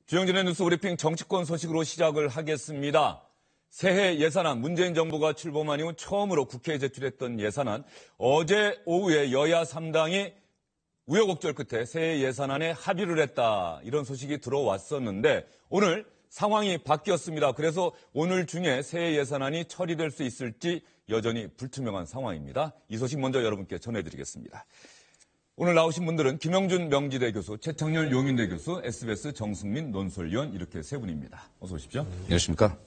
주영진의 뉴스 브리핑 정치권 소식으로 시작을 하겠습니다. 새해 예산안, 문재인 정부가 출범한 이후 처음으로 국회에 제출했던 예산안, 어제 오후에 여야 3당이 우여곡절 끝에 새해 예산안에 합의를 했다, 이런 소식이 들어왔었는데 오늘 상황이 바뀌었습니다. 그래서 오늘 중에 새해 예산안이 처리될 수 있을지 여전히 불투명한 상황입니다. 이 소식 먼저 여러분께 전해드리겠습니다. 오늘 나오신 분들은 김영준 명지대 교수, 최창렬 용인대 교수, SBS 정승민 논설위원, 이렇게 세 분입니다. 어서 오십시오. 안녕하십니까.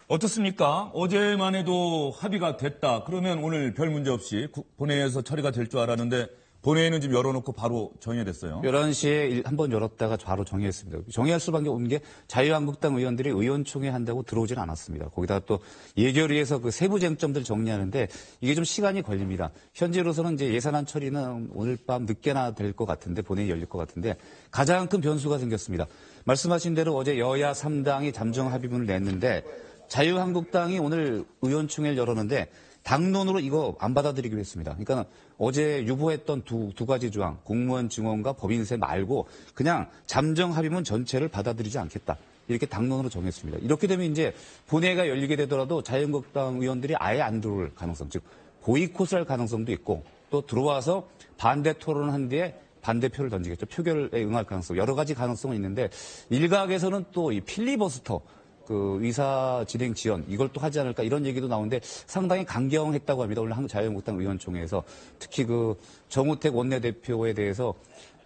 어떻습니까? 어제만 해도 합의가 됐다. 그러면 오늘 별 문제 없이 본회의에서 처리가 될 줄 알았는데 본회의는 지금 열어놓고 바로 정해됐어요. 11시에 한번 열었다가 바로 정의했습니다. 정의할 수밖에 없는 게 자유한국당 의원들이 의원총회 한다고 들어오질 않았습니다. 거기다가 또 예결위에서 그 세부 쟁점들 정리하는데 이게 좀 시간이 걸립니다. 현재로서는 이제 예산안 처리는 오늘 밤 늦게나 될 것 같은데, 본회의 열릴 것 같은데 가장 큰 변수가 생겼습니다. 말씀하신 대로 어제 여야 3당이 잠정 합의문을 냈는데 자유한국당이 오늘 의원총회를 열었는데 당론으로 이거 안 받아들이기로 했습니다. 그러니까 어제 유보했던 두 가지 조항, 공무원 증언과 법인세 말고 그냥 잠정 합의문 전체를 받아들이지 않겠다, 이렇게 당론으로 정했습니다. 이렇게 되면 이제 본회의가 열리게 되더라도 자유한국당 의원들이 아예 안 들어올 가능성, 즉 보이콧을 할 가능성도 있고, 또 들어와서 반대 토론한 뒤에 반대표를 던지겠죠. 표결에 응할 가능성, 여러 가지 가능성은 있는데 일각에서는 또 이 필리버스터, 그 의사 진행 지연, 이걸 또 하지 않을까, 이런 얘기도 나오는데 상당히 강경했다고 합니다. 오늘 자유한국당 의원총회에서 특히 그 정우택 원내대표에 대해서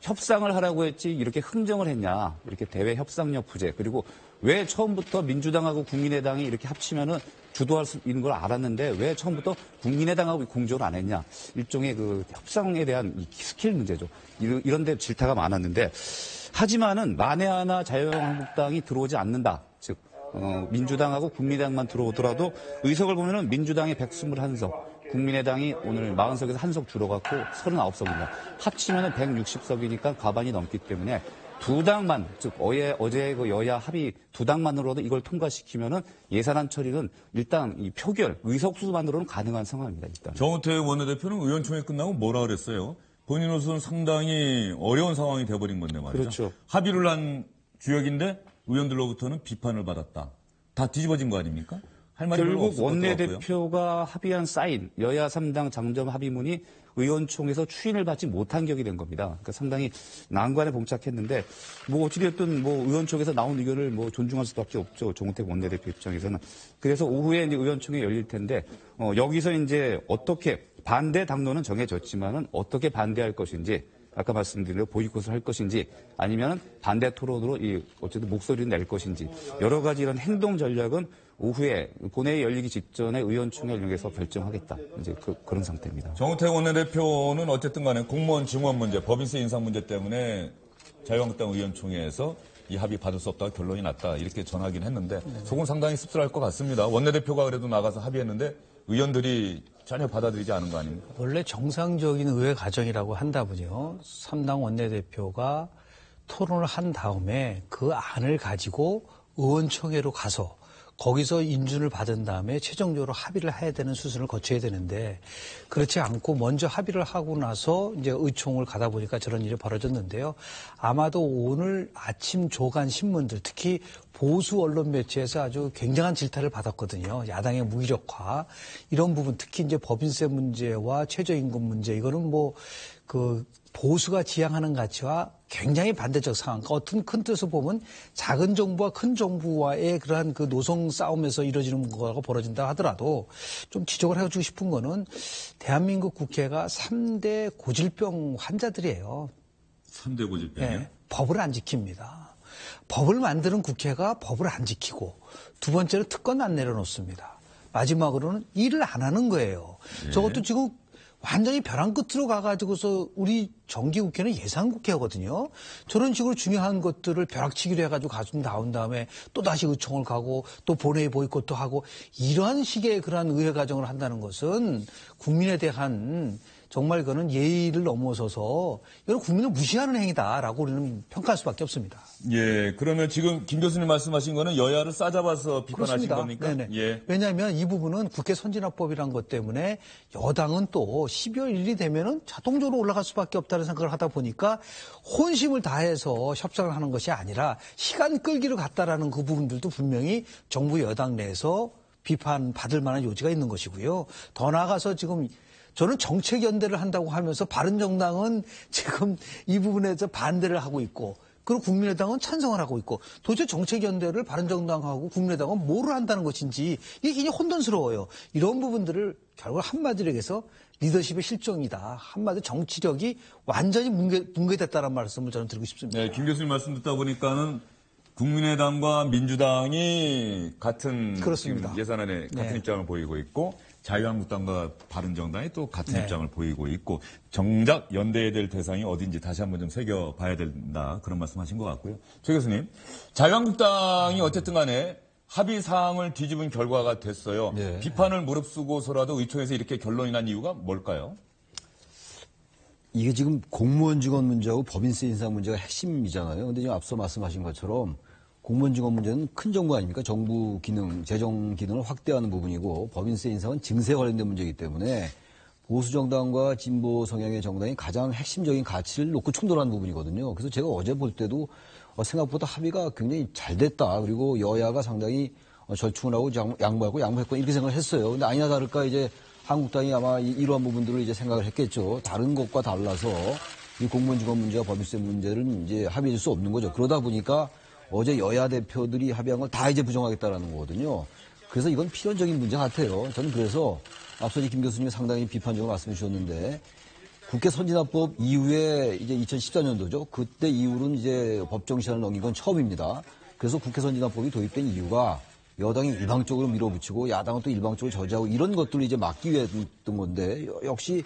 협상을 하라고 했지 이렇게 흥정을 했냐, 이렇게 대외 협상력 부재, 그리고 왜 처음부터 민주당하고 국민의당이 이렇게 합치면은 주도할 수 있는 걸 알았는데 왜 처음부터 국민의당하고 공조를 안 했냐, 일종의 그 협상에 대한 이 스킬 문제죠. 이런 데 질타가 많았는데, 하지만은 만에 하나 자유한국당이 들어오지 않는다, 즉 민주당하고 국민의당만 들어오더라도 의석을 보면은 민주당이 121석, 국민의당이 오늘 40석에서 한 석 줄어갖고 39석입니다. 합치면은 160석이니까 과반이 넘기 때문에 두 당만, 즉 어제 그 여야 합의 두 당만으로도 이걸 통과시키면은 예산안 처리는 일단 이 표결, 의석수만으로는 가능한 상황입니다. 일단. 정우택 원내대표는 의원총회 끝나고 뭐라 그랬어요? 본인으로서는 상당히 어려운 상황이 돼버린 건데 말이죠. 그렇죠. 합의를 한 주역인데 의원들로부터는 비판을 받았다. 다 뒤집어진 거 아닙니까? 할 말이 별로 없을 결국 것 같고요. 원내대표가 합의한 사인, 여야 3당 잠정 합의문이 의원총회에서 추인을 받지 못한 격이 된 겁니다. 그러니까 상당히 난관에 봉착했는데, 뭐 어찌됐든 뭐 의원총회에서 나온 의견을 뭐 존중할 수밖에 없죠. 정우택 원내대표 입장에서는. 그래서 오후에 이제 의원총회 열릴 텐데, 여기서 이제 어떻게 반대 당론은 정해졌지만은 어떻게 반대할 것인지, 아까 말씀드린 대로 보이콧을 할 것인지, 아니면 반대 토론으로 어쨌든 목소리를 낼 것인지, 여러 가지 이런 행동 전략은 오후에 본회의 열리기 직전에 의원총회를 이용해서 결정하겠다, 이제 그런 상태입니다. 정우택 원내대표는 어쨌든 간에 공무원 증언 문제, 법인세 인상 문제 때문에 자유한국당 의원총회에서 이 합의 받을 수 없다가 결론이 났다, 이렇게 전하긴 했는데 속은 상당히 씁쓸할 것 같습니다. 원내대표가 그래도 나가서 합의했는데 의원들이 전혀 받아들이지 않은 거 아닙니까? 원래 정상적인 의회 과정이라고 한다면요, 3당 원내대표가 토론을 한 다음에 그 안을 가지고 의원총회로 가서 거기서 인준을 받은 다음에 최종적으로 합의를 해야 되는 수순을 거쳐야 되는데, 그렇지 않고 먼저 합의를 하고 나서 이제 의총을 가다 보니까 저런 일이 벌어졌는데요. 아마도 오늘 아침 조간 신문들, 특히 보수 언론 매체에서 아주 굉장한 질타를 받았거든요. 야당의 무기력화, 이런 부분, 특히 이제 법인세 문제와 최저임금 문제, 이거는 뭐 그 보수가 지향하는 가치와 굉장히 반대적 상황. 어떤 큰 뜻을 보면 작은 정부와 큰 정부와의 그러한 그 노성 싸움에서 이루어지는 거가 벌어진다 하더라도 좀 지적을 해주고 싶은 거는 대한민국 국회가 3대 고질병 환자들이에요. 3대 고질병이요? 네, 법을 안 지킵니다. 법을 만드는 국회가 법을 안 지키고, 두 번째로 특권 안 내려놓습니다. 마지막으로는 일을 안 하는 거예요. 네. 저것도 지금 완전히 벼랑 끝으로 가가지고서 우리 정기국회는 예산국회거든요. 저런 식으로 중요한 것들을 벼락치기로 해가지고 가지고 나온 다음에 또다시 의총을 가고 또 본회의 보이콧도 하고, 이러한 식의 그러한 의회 과정을 한다는 것은 국민에 대한 정말 그거는 예의를 넘어서서 이건 국민을 무시하는 행위다라고 우리는 평가할 수밖에 없습니다. 예, 그러면 지금 김 교수님 말씀하신 거는 여야를 싸잡아서 비판하신 그렇습니다. 겁니까? 네네. 예. 왜냐하면 이 부분은 국회 선진화법이란 것 때문에 여당은 또 12월 1일이 되면은 자동적으로 올라갈 수밖에 없다는 생각을 하다 보니까 혼심을 다해서 협상을 하는 것이 아니라 시간 끌기로 갔다라는 그 부분들도 분명히 정부 여당 내에서 비판받을 만한 요지가 있는 것이고요. 더 나아가서 지금 저는 정책 연대를 한다고 하면서 바른정당은 지금 이 부분에서 반대를 하고 있고 그리고 국민의당은 찬성을 하고 있고 도대체 정책 연대를 바른정당하고 국민의당은 뭐를 한다는 것인지 이게 굉장히 혼돈스러워요. 이런 부분들을 결국 한마디로 얘기해서 리더십의 실종이다. 한마디로 정치력이 완전히 붕괴됐다는 말씀을 저는 드리고 싶습니다. 네, 김 교수님 말씀 듣다 보니까는 국민의당과 민주당이 같은 그렇습니다. 지금 예산안에 같은 네. 입장을 보이고 있고 자유한국당과 바른정당이 또 같은 입장을 보이고 있고 정작 연대해야 될 대상이 어딘지 다시 한번 좀 새겨봐야 된다 그런 말씀하신 것 같고요. 최 교수님, 자유한국당이 어쨌든 간에 합의 사항을 뒤집은 결과가 됐어요. 네. 비판을 무릅쓰고서라도 의총에서 이렇게 결론이 난 이유가 뭘까요? 이게 지금 공무원 직원 문제하고 법인세 인상 문제가 핵심이잖아요. 근데 지금 앞서 말씀하신 것처럼 공무원 직원 문제는 큰 정부 아닙니까? 정부 기능, 재정 기능을 확대하는 부분이고 법인세 인상은 증세 관련된 문제이기 때문에 보수 정당과 진보 성향의 정당이 가장 핵심적인 가치를 놓고 충돌하는 부분이거든요. 그래서 제가 어제 볼 때도 생각보다 합의가 굉장히 잘 됐다. 그리고 여야가 상당히 절충을 하고 양보했고 이렇게 생각을 했어요. 근데 아니나 다를까 이제 한국당이 아마 이러한 부분들을 이제 생각을 했겠죠. 다른 것과 달라서 이 공무원 직원 문제와 법인세 문제를 이제 합의할 수 없는 거죠. 그러다 보니까 어제 여야 대표들이 합의한 걸 다 이제 부정하겠다라는 거거든요. 그래서 이건 필연적인 문제 같아요. 저는 그래서 앞서 김 교수님이 상당히 비판적으로 말씀해 주셨는데 국회 선진화법 이후에 이제 2014년도죠. 그때 이후로는 이제 법정 시한을 넘긴 건 처음입니다. 그래서 국회 선진화법이 도입된 이유가 여당이 일방적으로 밀어붙이고 야당은 또 일방적으로 저지하고 이런 것들을 이제 막기 위해 했던 건데 역시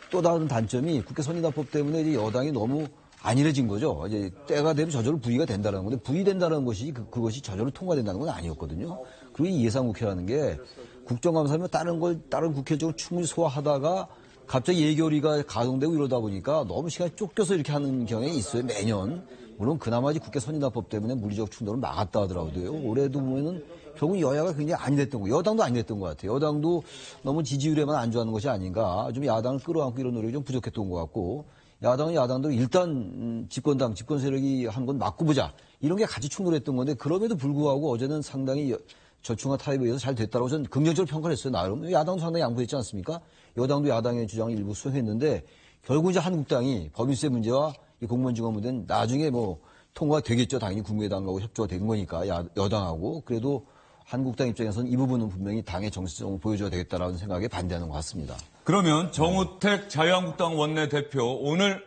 또 다른 단점이 국회 선진화법 때문에 이제 여당이 너무 안일해진 거죠. 이제 때가 되면 저절로 부의가 된다는 건데 부의된다는 것이 그것이 저절로 통과된다는 건 아니었거든요. 그리고 이 예산국회라는 게 국정감사면 다른 국회적으로 충분히 소화하다가 갑자기 예결위가 가동되고 이러다 보니까 너무 시간이 쫓겨서 이렇게 하는 경향이 있어요. 매년. 물론 그나마 이제 국회 선진화법 때문에 물리적 충돌을 막았다 하더라고요. 올해도 보면은 결국 여야가 굉장히 안일했던 거, 여당도 안일했던 것 같아요. 여당도 너무 지지율에만 안주하는 것이 아닌가. 좀 야당을 끌어안고 이런 노력이 좀 부족했던 것 같고, 야당은 야당도 일단 집권 세력이 한 건 막고 보자. 이런 게 같이 충돌했던 건데, 그럼에도 불구하고 어제는 상당히 절충과 타협에 의해서 잘 됐다고 저는 긍정적으로 평가를 했어요. 나름. 야당도 상당히 양보했지 않습니까? 여당도 야당의 주장을 일부 수용했는데, 결국 이제 한국당이 법인세 문제와 이 공무원 직원 문제는 나중에 뭐 통과가 되겠죠. 당연히 국민의당하고 협조가 된 거니까 여당하고. 그래도 한국당 입장에서는 이 부분은 분명히 당의 정체성을 보여줘야 되겠다라는 생각에 반대하는 것 같습니다. 그러면 정우택 자유한국당 원내대표 오늘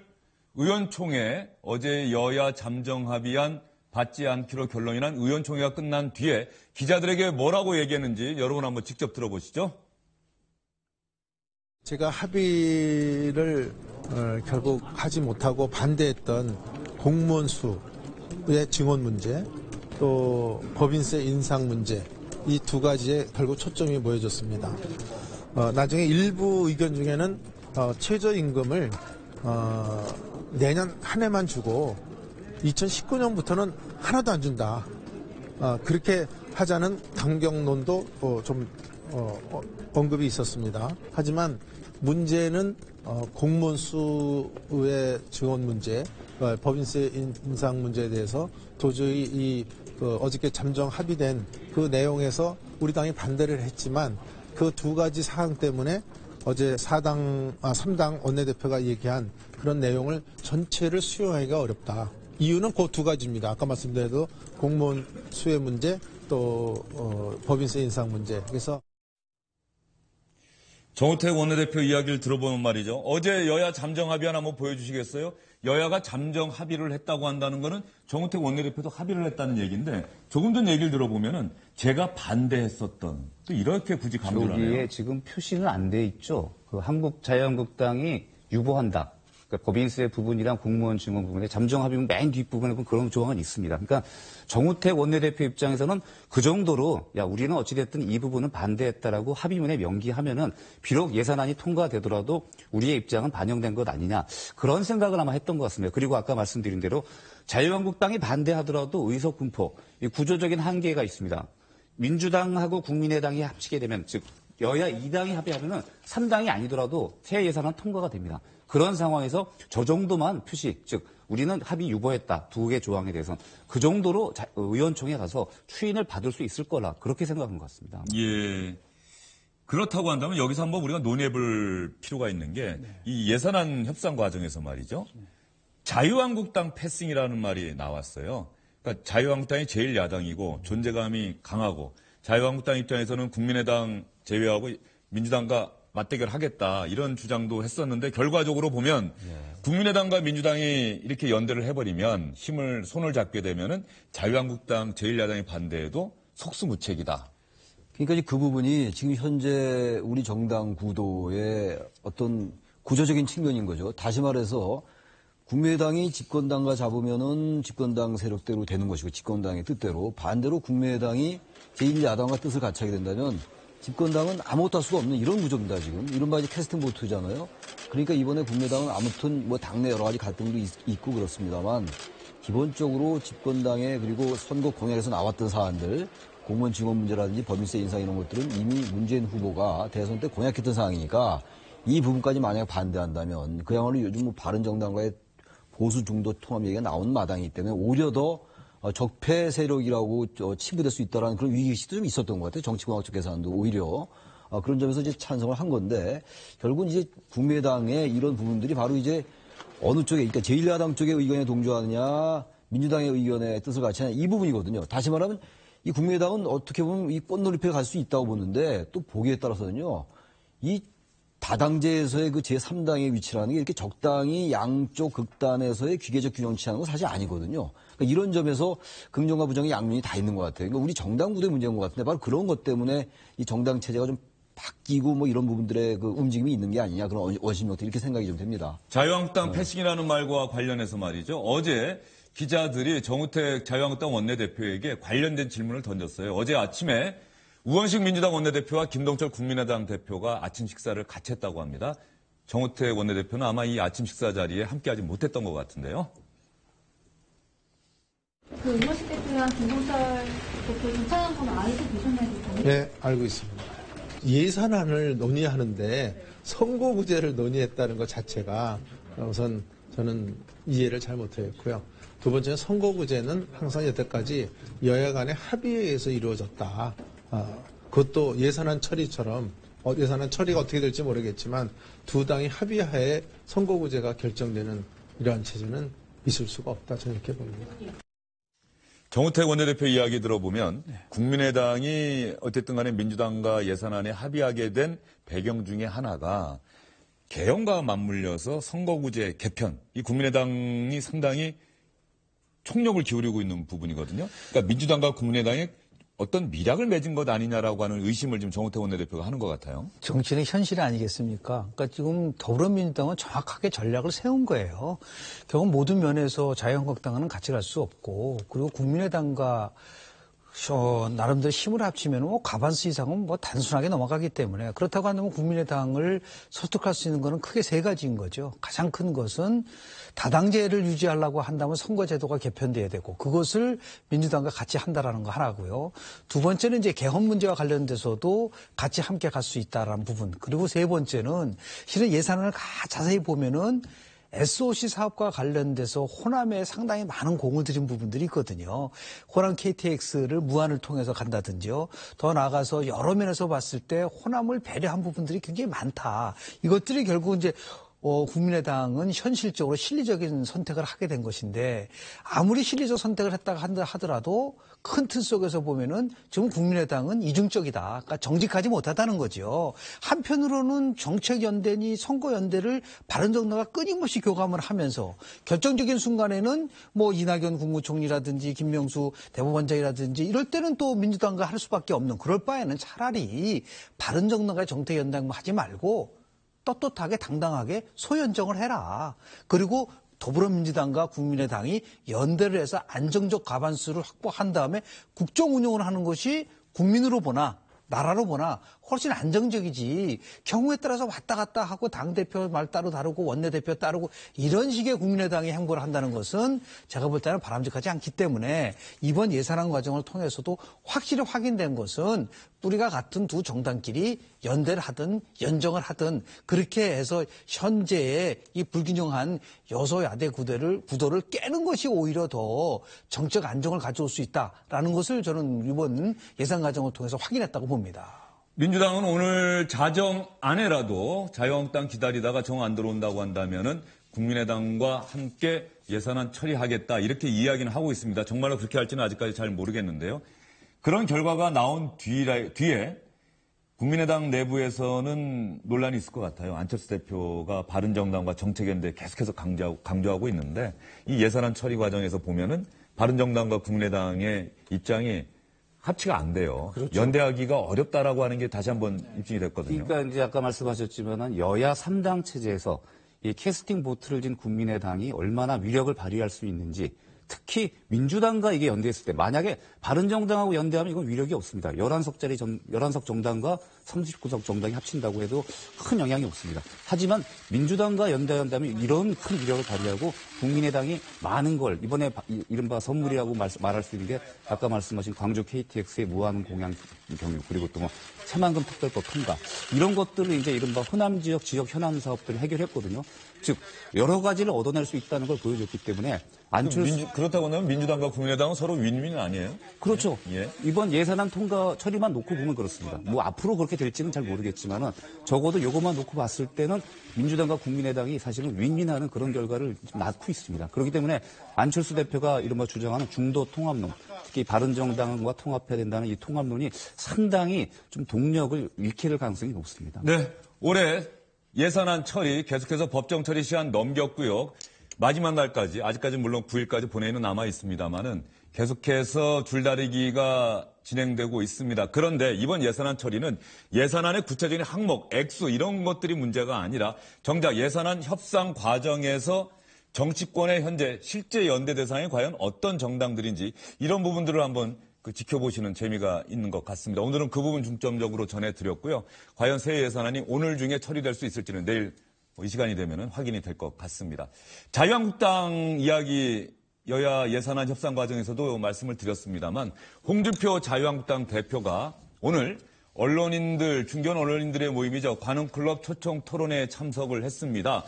의원총회 어제 여야 잠정 합의안 받지 않기로 결론이 난 의원총회가 끝난 뒤에 기자들에게 뭐라고 얘기했는지 여러분 한번 직접 들어보시죠. 제가 합의를 결국 하지 못하고 반대했던 공무원 수의 증원 문제 또 법인세 인상 문제 이 두 가지에 결국 초점이 모여졌습니다. 나중에 일부 의견 중에는 최저임금을 내년 한 해만 주고 2019년부터는 하나도 안 준다. 그렇게 하자는 강경론도 좀 언급이 있었습니다. 하지만 문제는 공무원 수의 증원 문제, 법인세 인상 문제에 대해서 도저히 어저께 잠정 합의된 그 내용에서 우리 당이 반대를 했지만 그 두 가지 사항 때문에 어제 3당 원내대표가 얘기한 그런 내용을 전체를 수용하기가 어렵다. 이유는 그 두 가지입니다. 아까 말씀드린 공무원 수의 문제 또 법인세 인상 문제. 그래서 정우택 원내대표 이야기를 들어보면 말이죠. 어제 여야 잠정 합의안 한번 보여주시겠어요? 여야가 잠정 합의를 했다고 한다는 거는 정우택 원내대표도 합의를 했다는 얘기인데 조금 전 얘기를 들어보면은 제가 반대했었던 또 이렇게 굳이 강조를 하네요. 여기에 지금 표시는 안 돼 있죠. 그 자유한국당이 유보한다. 그러니까 법인세 부분이랑 공무원 증원 부분에 잠정 합의문 맨 뒷부분에 보면 그런 조항은 있습니다. 그러니까 정우택 원내대표 입장에서는 그 정도로 야 우리는 어찌됐든 이 부분은 반대했다라고 합의문에 명기하면은 비록 예산안이 통과되더라도 우리의 입장은 반영된 것 아니냐 그런 생각을 아마 했던 것 같습니다. 그리고 아까 말씀드린 대로 자유한국당이 반대하더라도 의석 분포 이 구조적인 한계가 있습니다. 민주당하고 국민의당이 합치게 되면 즉 여야 2당이 합의하면은 3당이 아니더라도 새 예산안 통과가 됩니다. 그런 상황에서 저 정도만 표시, 즉 우리는 합의 유보했다. 두 개 조항에 대해서 그 정도로 의원총회 가서 추인을 받을 수 있을 거라 그렇게 생각한 것 같습니다. 예. 그렇다고 한다면 여기서 한번 우리가 논해볼 필요가 있는 게 이 예산안 협상 과정에서 말이죠. 자유한국당 패싱이라는 말이 나왔어요. 그러니까 자유한국당이 제일 야당이고 존재감이 강하고 자유한국당 입장에서는 국민의당 제외하고 민주당과 맞대결하겠다 이런 주장도 했었는데 결과적으로 보면 국민의당과 민주당이 이렇게 연대를 해버리면 손을 잡게 되면은 자유한국당 제1야당의 반대에도 속수무책이다. 그러니까 이제 그 부분이 지금 현재 우리 정당 구도의 어떤 구조적인 측면인 거죠. 다시 말해서 국민의당이 집권당과 잡으면은 집권당 세력대로 되는 것이고 집권당의 뜻대로 반대로 국민의당이 제1야당과 뜻을 같이 하게 된다면 집권당은 아무것도 할 수가 없는 이런 구조입니다, 지금. 이른바 이제 캐스팅 보트잖아요. 그러니까 이번에 국민의당은 아무튼 뭐 당내 여러 가지 갈등도 있고 그렇습니다만 기본적으로 집권당의 그리고 선거 공약에서 나왔던 사안들 공무원 증원 문제라든지 법인세 인상 이런 것들은 이미 문재인 후보가 대선 때 공약했던 사항이니까 이 부분까지 만약 반대한다면 그야말로 요즘 뭐 바른정당과의 보수 중도 통합 얘기가 나오는 마당이기 때문에 오히려 더 적폐 세력이라고 치부될 수 있다라는 그런 위기의식도 좀 있었던 것 같아요. 정치공학적 계산도 오히려. 그런 점에서 이제 찬성을 한 건데 결국은 이제 국민의당의 이런 부분들이 바로 이제 어느 쪽에, 그러니까 제1야당 쪽의 의견에 동조하느냐 민주당의 의견에 뜻을 같이 하냐 이 부분이거든요. 다시 말하면 이 국민의당은 어떻게 보면 이 꽃놀이패에 갈 수 있다고 보는데 또 보기에 따라서는요. 이 다당제에서의 그 제3당의 위치라는 게 이렇게 적당히 양쪽 극단에서의 기계적 균형 취하는 건 사실 아니거든요. 그러니까 이런 점에서 긍정과 부정의 양면이 다 있는 것 같아요. 그러니까 우리 정당 구도의 문제인 것 같은데 바로 그런 것 때문에 이 정당 체제가 좀 바뀌고 뭐 이런 부분들의 그 움직임이 있는 게 아니냐 그런 원심력도 이렇게 생각이 좀 됩니다. 자유한국당 패싱이라는 말과 관련해서 말이죠. 어제 기자들이 정우택 자유한국당 원내대표에게 관련된 질문을 던졌어요. 어제 아침에 우원식 민주당 원내대표와 김동철 국민의당 대표가 아침 식사를 같이 했다고 합니다. 정우택 원내대표는 아마 이 아침 식사 자리에 함께하지 못했던 것 같은데요. 그 우원식 대표랑 김동철 대표 동창한 건 알고 계셨나요? 네, 알고 있습니다. 예산안을 논의하는데 선거구제를 논의했다는 것 자체가 우선 저는 이해를 잘 못했고요. 두 번째는 선거구제는 항상 여태까지 여야 간의 합의에 의해서 이루어졌다. 그것도 예산안 처리처럼 예산안 처리가 어떻게 될지 모르겠지만 두 당이 합의하에 선거구제가 결정되는 이러한 체제는 있을 수가 없다. 저는 이렇게 봅니다. 정우택 원내대표 이야기 들어보면 국민의당이 어쨌든 간에 민주당과 예산안에 합의하게 된 배경 중에 하나가 개헌과 맞물려서 선거구제 개편, 이 국민의당이 상당히 총력을 기울이고 있는 부분이거든요. 그러니까 민주당과 국민의당이 어떤 미략을 맺은 것 아니냐라고 하는 의심을 지금 정우택 원내대표가 하는 것 같아요. 정치는 현실이 아니겠습니까? 그러니까 지금 더불어민주당은 정확하게 전략을 세운 거예요. 결국 모든 면에서 자유한국당은 같이 갈 수 없고 그리고 국민의당과 나름대로 힘을 합치면 뭐 과반수 이상은 뭐 단순하게 넘어가기 때문에 그렇다고 한다면 국민의당을 설득할 수 있는 것은 크게 세 가지인 거죠. 가장 큰 것은 다당제를 유지하려고 한다면 선거제도가 개편돼야 되고 그것을 민주당과 같이 한다라는 거 하나고요. 두 번째는 이제 개헌 문제와 관련돼서도 같이 함께 갈 수 있다라는 부분. 그리고 세 번째는 실은 예산을 자세히 보면은 SOC 사업과 관련돼서 호남에 상당히 많은 공을 들인 부분들이 있거든요. 호남 KTX를 무안을 통해서 간다든지요. 더 나아가서 여러 면에서 봤을 때 호남을 배려한 부분들이 굉장히 많다. 이것들이 결국 이제 국민의당은 현실적으로 실리적인 선택을 하게 된 것인데 아무리 실리적 선택을 했다가 하더라도 큰 틀 속에서 보면은 지금 국민의당은 이중적이다. 그러니까 정직하지 못하다는 거죠. 한편으로는 정책연대니 선거연대를 바른정당과 끊임없이 교감을 하면서 결정적인 순간에는 뭐 이낙연 국무총리라든지 김명수 대법원장이라든지 이럴 때는 또 민주당과 할 수밖에 없는 그럴 바에는 차라리 바른정당과 정책연대만 하지 말고 떳떳하게 당당하게 소연정을 해라. 그리고 더불어민주당과 국민의당이 연대를 해서 안정적 과반수를 확보한 다음에 국정 운영을 하는 것이 국민으로 보나 나라로 보나 훨씬 안정적이지. 경우에 따라서 왔다 갔다 하고 당대표 말 따로 다르고 원내대표 따르고 이런 식의 국민의당이 행보를 한다는 것은 제가 볼 때는 바람직하지 않기 때문에 이번 예산안 과정을 통해서도 확실히 확인된 것은 뿌리가 같은 두 정당끼리 연대를 하든 연정을 하든 그렇게 해서 현재의 이 불균형한 여소야대 구도를 깨는 것이 오히려 더 정책 안정을 가져올 수 있다라는 것을 저는 이번 예산 과정을 통해서 확인했다고 봅니다. 민주당은 오늘 자정안에라도 자유한국당 기다리다가 정 안 들어온다고 한다면은 국민의당과 함께 예산안 처리하겠다 이렇게 이야기는 하고 있습니다. 정말로 그렇게 할지는 아직까지 잘 모르겠는데요. 그런 결과가 나온 뒤에 국민의당 내부에서는 논란이 있을 것 같아요. 안철수 대표가 바른정당과 정책연대 계속해서 강조하고 있는데 이 예산안 처리 과정에서 보면은 바른정당과 국민의당의 입장이 합치가 안 돼요. 그렇죠. 연대하기가 어렵다라고 하는 게 다시 한번 입증이 됐거든요. 그러니까 이제 아까 말씀하셨지만은 여야 3당 체제에서 이 캐스팅 보트를 진 국민의당이 얼마나 위력을 발휘할 수 있는지 특히 민주당과 이게 연대했을 때 만약에 바른정당하고 연대하면 이건 위력이 없습니다. 11석 정당과 39석 정당이 합친다고 해도 큰 영향이 없습니다. 하지만 민주당과 연대한다면 이런 큰 위력을 발휘하고 국민의당이 많은 걸 이번에 이른바 선물이라고 말할 수 있는 게 아까 말씀하신 광주 KTX의 무한 공양 경유 그리고 또 뭐 새만금 특별법 통과 이런 것들을 이제 이른바 호남 지역 현안 사업들을 해결했거든요. 즉 여러 가지를 얻어낼 수 있다는 걸 보여줬기 때문에 그렇다고 하면 민주당과 국민의당은 서로 윈윈 아니에요? 그렇죠. 예. 이번 예산안 통과 처리만 놓고 보면 그렇습니다. 뭐 앞으로 그렇게 될지는 잘 모르겠지만은 적어도 이것만 놓고 봤을 때는 민주당과 국민의당이 사실은 윈윈하는 그런 결과를 낳고 있습니다. 그렇기 때문에 안철수 대표가 이른바 주장하는 중도 통합론, 특히 바른정당과 통합해야 된다는 이 통합론이 상당히 좀 동력을 잃게 될 가능성이 높습니다. 네, 올해 예산안 처리 계속해서 법정 처리 시한 넘겼고요. 마지막 날까지 아직까지 물론 9일까지 본회의는 남아 있습니다만은 계속해서 줄다리기가 진행되고 있습니다. 그런데 이번 예산안 처리는 예산안의 구체적인 항목, 액수 이런 것들이 문제가 아니라 정작 예산안 협상 과정에서 정치권의 현재 실제 연대 대상이 과연 어떤 정당들인지 이런 부분들을 한번 지켜보시는 재미가 있는 것 같습니다. 오늘은 그 부분 중점적으로 전해드렸고요. 과연 새 예산안이 오늘 중에 처리될 수 있을지는 내일 이 시간이 되면 확인이 될 것 같습니다. 자유한국당 이야기 여야 예산안 협상 과정에서도 말씀을 드렸습니다만 홍준표 자유한국당 대표가 오늘 중견 언론인들의 모임이죠. 관훈클럽 초청 토론회에 참석을 했습니다.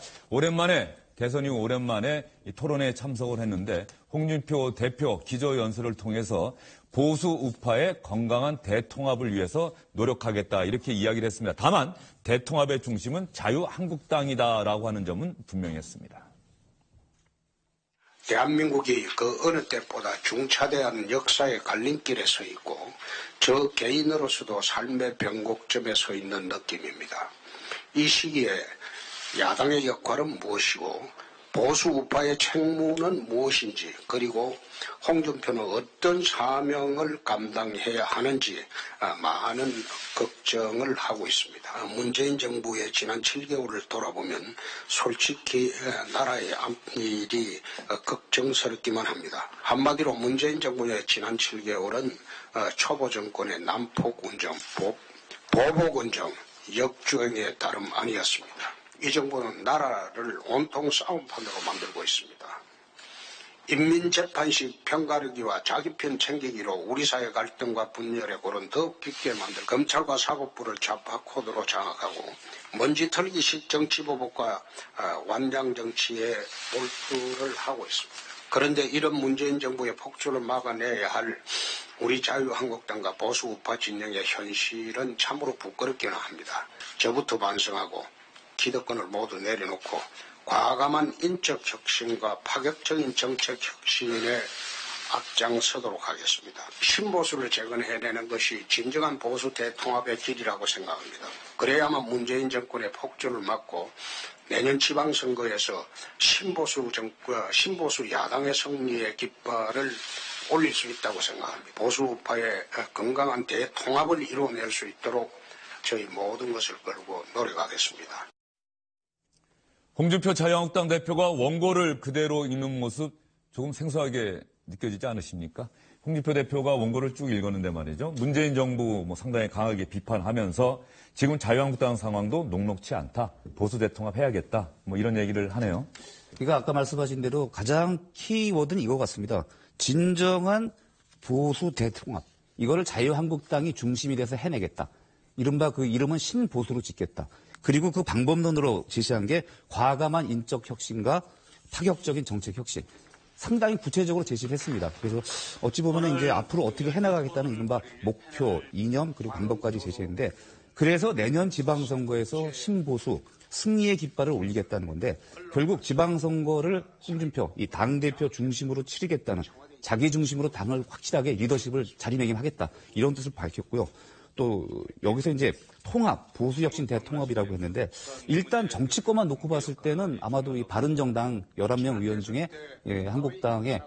대선 이후 오랜만에 이 토론회에 참석을 했는데 홍준표 대표 기조연설을 통해서 보수 우파의 건강한 대통합을 위해서 노력하겠다 이렇게 이야기를 했습니다. 다만 대통합의 중심은 자유한국당이다라고 하는 점은 분명히 했습니다. 대한민국이 그 어느 때보다 중차대한 역사의 갈림길에 서 있고 저 개인으로서도 삶의 변곡점에 서 있는 느낌입니다. 이 시기에 야당의 역할은 무엇이고 보수 우파의 책무는 무엇인지 그리고 홍준표는 어떤 사명을 감당해야 하는지 많은 걱정을 하고 있습니다. 문재인 정부의 지난 7개월을 돌아보면 솔직히 나라의 앞일이 걱정스럽기만 합니다. 한마디로 문재인 정부의 지난 7개월은 초보 정권의 난폭 운정, 보복 운정, 역주행의 다름 아니었습니다. 이 정부는 나라를 온통 싸움판으로 만들고 있습니다. 인민재판식 편가르기와 자기편 챙기기로 우리 사회 갈등과 분열의 골은 더욱 깊게 만들 검찰과 사법부를 좌파 코드로 장악하고 먼지 털기식 정치보복과 완장정치에 몰두를 하고 있습니다. 그런데 이런 문재인 정부의 폭주를 막아내야 할 우리 자유한국당과 보수 우파 진영의 현실은 참으로 부끄럽기는 합니다. 저부터 반성하고 기득권을 모두 내려놓고 과감한 인적 혁신과 파격적인 정책 혁신에 앞장서도록 하겠습니다. 신보수를 재건해내는 것이 진정한 보수 대통합의 길이라고 생각합니다. 그래야만 문재인 정권의 폭주를 막고 내년 지방선거에서 신보수 야당의 승리의 깃발을 올릴 수 있다고 생각합니다. 보수 우파의 건강한 대통합을 이루어낼 수 있도록 저희 모든 것을 걸고 노력하겠습니다. 홍준표 자유한국당 대표가 원고를 그대로 읽는 모습 조금 생소하게 느껴지지 않으십니까? 홍준표 대표가 원고를 쭉 읽었는데 말이죠. 문재인 정부 상당히 강하게 비판하면서 지금 자유한국당 상황도 녹록치 않다. 보수 대통합해야겠다. 이런 얘기를 하네요. 그러니까 아까 말씀하신 대로 가장 키워드는 이거 같습니다. 진정한 보수 대통합. 이거를 자유한국당이 중심이 돼서 해내겠다. 이른바 그 이름은 신보수로 짓겠다. 그리고 그 방법론으로 제시한 게 과감한 인적 혁신과 파격적인 정책 혁신. 상당히 구체적으로 제시를 했습니다. 그래서 어찌 보면 이제 앞으로 어떻게 해나가겠다는 이른바 목표, 이념, 그리고 방법까지 제시했는데 그래서 내년 지방선거에서 신보수, 승리의 깃발을 올리겠다는 건데 결국 지방선거를 홍준표, 이 당대표 중심으로 치르겠다는 자기 중심으로 당을 확실하게 리더십을 자리매김하겠다. 이런 뜻을 밝혔고요. 또 여기서 이제 통합, 보수혁신 대통합이라고 했는데 일단 정치권만 놓고 봤을 때는 아마도 이 바른정당 11명 의원 중에 한국당에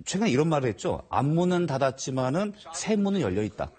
최근에 이런 말을 했죠. 앞문은 닫았지만은 새문은 열려있다.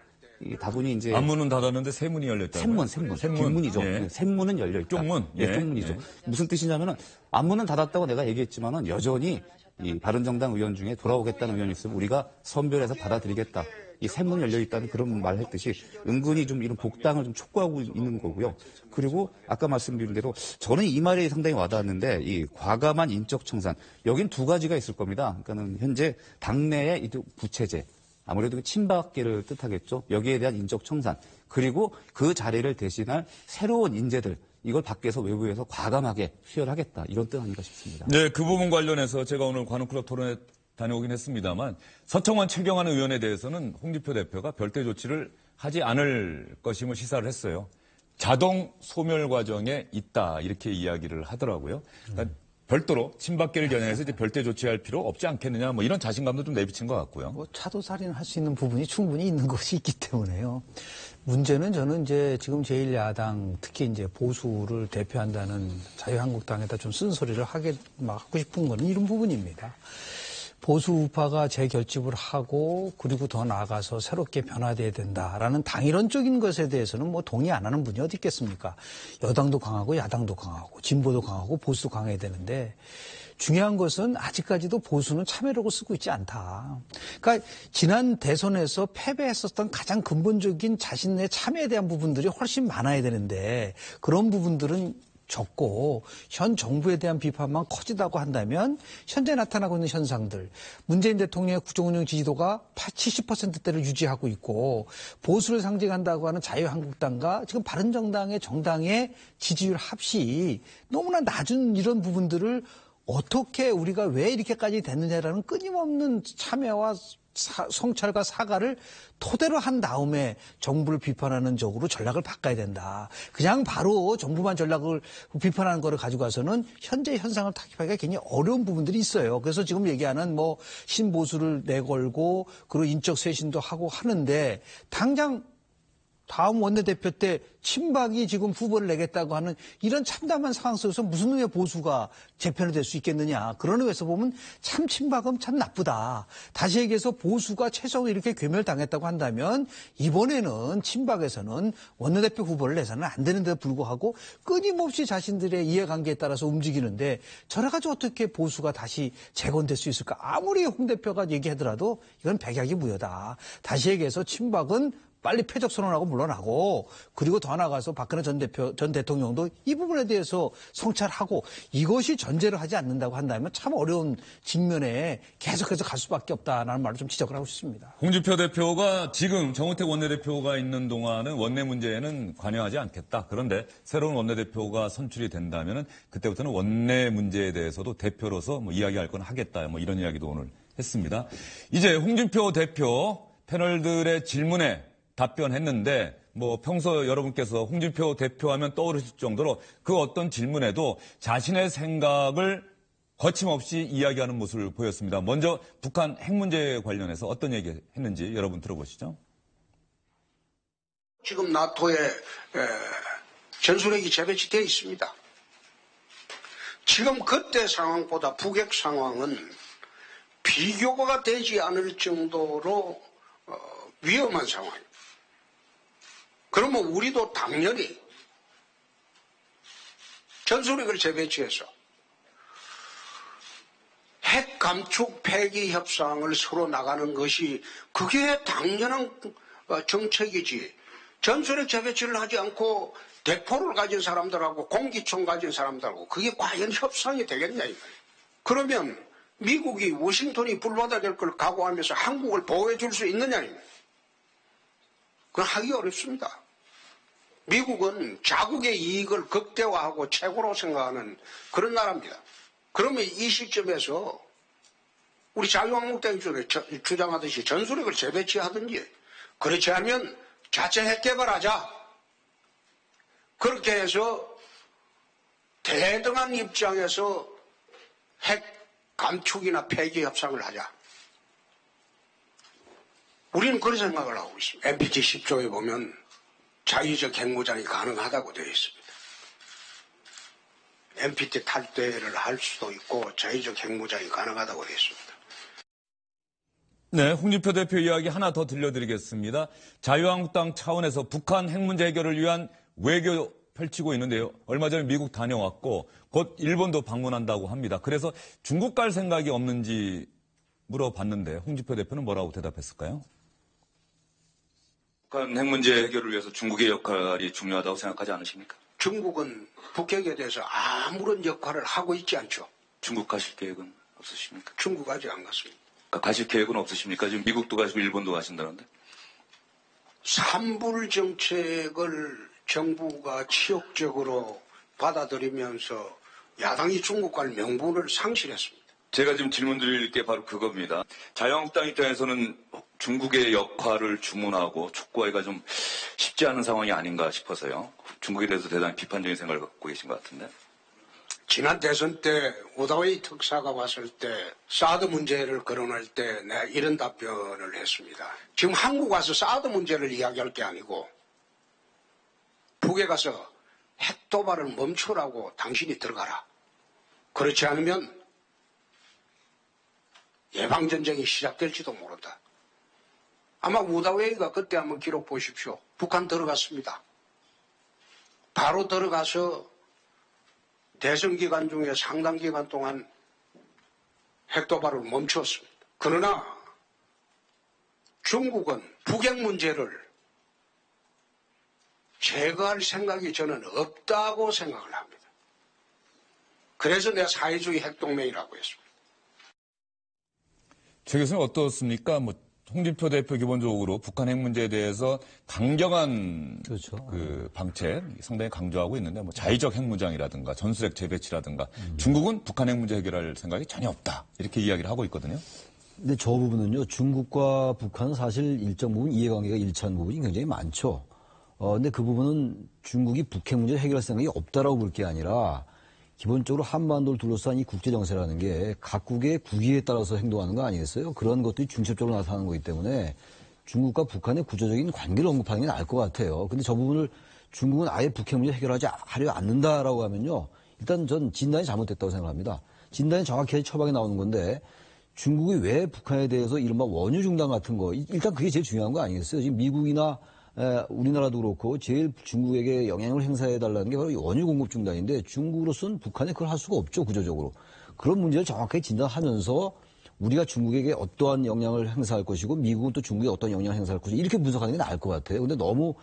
다분히 이제 앞문은 닫았는데 새문이 열렸다. 샘문. 뒷문이죠. 예. 샘문은 열려있다. 쪽문. 예, 쪽문이죠. 예. 무슨 뜻이냐면은 앞문은 닫았다고 내가 얘기했지만은 여전히 이 바른정당 의원 중에 돌아오겠다는 의원이 있으면 우리가 선별해서 받아들이겠다. 이 샘문이 열려있다는 그런 말을 했듯이 은근히 좀 이런 복당을 좀 촉구하고 있는 거고요. 그리고 아까 말씀드린 대로 저는 이 말이 상당히 와닿았는데 이 과감한 인적 청산. 여긴 두 가지가 있을 겁니다. 그러니까는 현재 당내의 이 부채제. 아무래도 친박계를 뜻하겠죠. 여기에 대한 인적 청산. 그리고 그 자리를 대신할 새로운 인재들. 이걸 밖에서 외부에서 과감하게 수혈하겠다. 이런 뜻 아닌가 싶습니다. 네, 그 부분 관련해서 제가 오늘 관훈클럽 토론에 다녀오긴 했습니다만 서청원 최경환 의원에 대해서는 홍준표 대표가 별도 조치를 하지 않을 것임을 시사를 했어요. 자동 소멸 과정에 있다 이렇게 이야기를 하더라고요. 그러니까 별도로 친박계를 겨냥해서 이제 별도 조치할 필요 없지 않겠느냐 이런 자신감도 좀 내비친 것 같고요. 차도살인할 수 있는 부분이 충분히 있는 것이 있기 때문에요. 문제는 저는 이제 지금 제1야당 특히 이제 보수를 대표한다는 자유한국당에다 좀 쓴소리를 하고 싶은 거는 이런 부분입니다. 보수 우파가 재결집을 하고 그리고 더 나아가서 새롭게 변화돼야 된다라는 당이론적인 것에 대해서는 동의 안 하는 분이 어디 있겠습니까? 여당도 강하고 야당도 강하고 진보도 강하고 보수도 강해야 되는데 중요한 것은 아직까지도 보수는 참여력을 쓰고 있지 않다. 그러니까 지난 대선에서 패배했었던 가장 근본적인 자신의 참여에 대한 부분들이 훨씬 많아야 되는데 그런 부분들은 적고 현 정부에 대한 비판만 커지다고 한다면 현재 나타나고 있는 현상들 문재인 대통령의 국정운영 지지도가 70%대를 유지하고 있고 보수를 상징한다고 하는 자유한국당과 지금 바른정당의 정당의 지지율 합이 너무나 낮은 이런 부분들을 어떻게 우리가 왜 이렇게까지 됐느냐라는 끊임없는 참여와 성찰과 사과를 토대로 한 다음에 정부를 비판하는 쪽으로 전략을 바꿔야 된다. 그냥 바로 정부만 전략을 비판하는 거를 가지고 가서는 현재 현상을 타협하기가 굉장히 어려운 부분들이 있어요. 그래서 지금 얘기하는 신보수를 내걸고 그리고 인적 쇄신도 하고 하는데 당장 다음 원내대표 때 친박이 지금 후보를 내겠다고 하는 이런 참담한 상황 속에서 무슨 의미의 보수가 재편이 될 수 있겠느냐. 그런 의미에서 보면 참 친박은 참 나쁘다. 다시 얘기해서 보수가 최소한 이렇게 괴멸당했다고 한다면 이번에는 친박에서는 원내대표 후보를 내서는 안 되는데도 불구하고 끊임없이 자신들의 이해관계에 따라서 움직이는데 저래가지고 어떻게 보수가 다시 재건될 수 있을까. 아무리 홍 대표가 얘기하더라도 이건 백약이 무효다. 다시 얘기해서 친박은 빨리 패적 선언하고 물러나고 그리고 더 나아가서 박근혜 전 대통령도 이 부분에 대해서 성찰하고 이것이 전제를 하지 않는다고 한다면 참 어려운 직면에 계속해서 갈 수밖에 없다라는 말을 좀 지적을 하고 싶습니다. 홍준표 대표가 지금 정우택 원내대표가 있는 동안은 원내 문제에는 관여하지 않겠다. 그런데 새로운 원내대표가 선출이 된다면 그때부터는 원내 문제에 대해서도 대표로서 이야기할 건 하겠다. 이런 이야기도 오늘 했습니다. 이제 홍준표 대표 패널들의 질문에 답변했는데 평소 여러분께서 홍준표 대표하면 떠오르실 정도로 그 어떤 질문에도 자신의 생각을 거침없이 이야기하는 모습을 보였습니다. 먼저 북한 핵 문제에 관련해서 어떤 얘기 했는지 여러분 들어보시죠. 지금 나토에 전술핵이 재배치되어 있습니다. 지금 그때 상황보다 북핵 상황은 비교가 되지 않을 정도로 위험한 상황입니다. 그러면 우리도 당연히 전술핵을 재배치해서 핵 감축 폐기 협상을 서로 나가는 것이 그게 당연한 정책이지. 전술핵 재배치를 하지 않고 대포를 가진 사람들하고 공기총 가진 사람들하고 그게 과연 협상이 되겠냐 이 말이에요. 그러면 미국이 워싱턴이 불받아낼 걸 각오하면서 한국을 보호해 줄 수 있느냐 이 말이에요. 그건 하기 어렵습니다. 미국은 자국의 이익을 극대화하고 최고로 생각하는 그런 나라입니다. 그러면 이 시점에서 우리 자유한국당이 주장하듯이 전술핵을 재배치하든지 그렇지 않으면 자체 핵 개발하자. 그렇게 해서 대등한 입장에서 핵 감축이나 폐기 협상을 하자. 우리는 그런 생각을 하고 있습니다. NPT 10조에 보면 자유적 핵무장이 가능하다고 되어 있습니다. NPT 탈퇴를 할 수도 있고 자유적 핵무장이 가능하다고 되어 있습니다. 네, 홍준표 대표 이야기 하나 더 들려드리겠습니다. 자유한국당 차원에서 북한 핵 문제 해결을 위한 외교 펼치고 있는데요. 얼마 전에 미국 다녀왔고 곧 일본도 방문한다고 합니다. 그래서 중국 갈 생각이 없는지 물어봤는데 홍준표 대표는 뭐라고 대답했을까요? 북한 핵 문제 해결을 위해서 중국의 역할이 중요하다고 생각하지 않으십니까? 중국은 북핵에 대해서 아무런 역할을 하고 있지 않죠. 중국 가실 계획은 없으십니까? 중국 아직 안 갔습니다. 가실 계획은 없으십니까? 지금 미국도 가시고 일본도 가신다는데. 삼불 정책을 정부가 치욕적으로 받아들이면서 야당이 중국 갈 명분을 상실했습니다. 제가 지금 질문 드릴 게 바로 그겁니다. 자유한국당 입장에서는 중국의 역할을 주문하고 촉구하기가 좀 쉽지 않은 상황이 아닌가 싶어서요. 중국에 대해서 대단히 비판적인 생각을 갖고 계신 것 같은데. 지난 대선 때 오다웨이 특사가 왔을 때 사드 문제를 거론할 때 내가 이런 답변을 했습니다. 지금 한국 와서 사드 문제를 이야기할 게 아니고 북에 가서 핵 도발을 멈추라고 당신이 들어가라. 그렇지 않으면 예방전쟁이 시작될지도 모른다. 아마 오다웨이가 그때 한번 기록 보십시오. 북한 들어갔습니다. 바로 들어가서 대선 기간 중에 상당 기간 동안 핵도발을 멈추었습니다. 그러나 중국은 북핵 문제를 제거할 생각이 저는 없다고 생각을 합니다. 그래서 내가 사회주의 핵동맹이라고 했습니다. 최 교수님 어떻습니까? 홍준표 대표 기본적으로 북한 핵 문제에 대해서 강경한 그렇죠. 그 방책 상당히 강조하고 있는데 자의적 핵무장이라든가 전술핵 재배치라든가 중국은 북한 핵 문제 해결할 생각이 전혀 없다 이렇게 이야기를 하고 있거든요. 근데 저 부분은요, 중국과 북한은 사실 일정 부분 이해관계가 일치하는 부분이 굉장히 많죠. 근데 그 부분은 중국이 북핵 문제 해결할 생각이 없다라고 볼 게 아니라 기본적으로 한반도를 둘러싼 이 국제정세라는 게 각국의 국익에 따라서 행동하는 거 아니겠어요? 그런 것들이 중첩적으로 나타나는 거기 때문에 중국과 북한의 구조적인 관계를 언급하는 게 나을 것 같아요. 근데 저 부분을 중국은 아예 북핵 문제 해결하려 않는다라고 하면요. 일단 전 진단이 잘못됐다고 생각합니다. 진단이 정확히 처방에 나오는 건데 중국이 왜 북한에 대해서 이른바 원유 중단 같은 거, 일단 그게 제일 중요한 거 아니겠어요? 지금 미국이나 우리나라도 그렇고 제일 중국에게 영향을 행사해달라는 게 바로 원유 공급 중단인데 중국으로서는 북한에 그걸 할 수가 없죠, 구조적으로. 그런 문제를 정확하게 진단하면서 우리가 중국에게 어떠한 영향을 행사할 것이고 미국은 또 중국에 어떤 영향을 행사할 것이고 이렇게 분석하는 게 나을 것 같아요. 근데 너무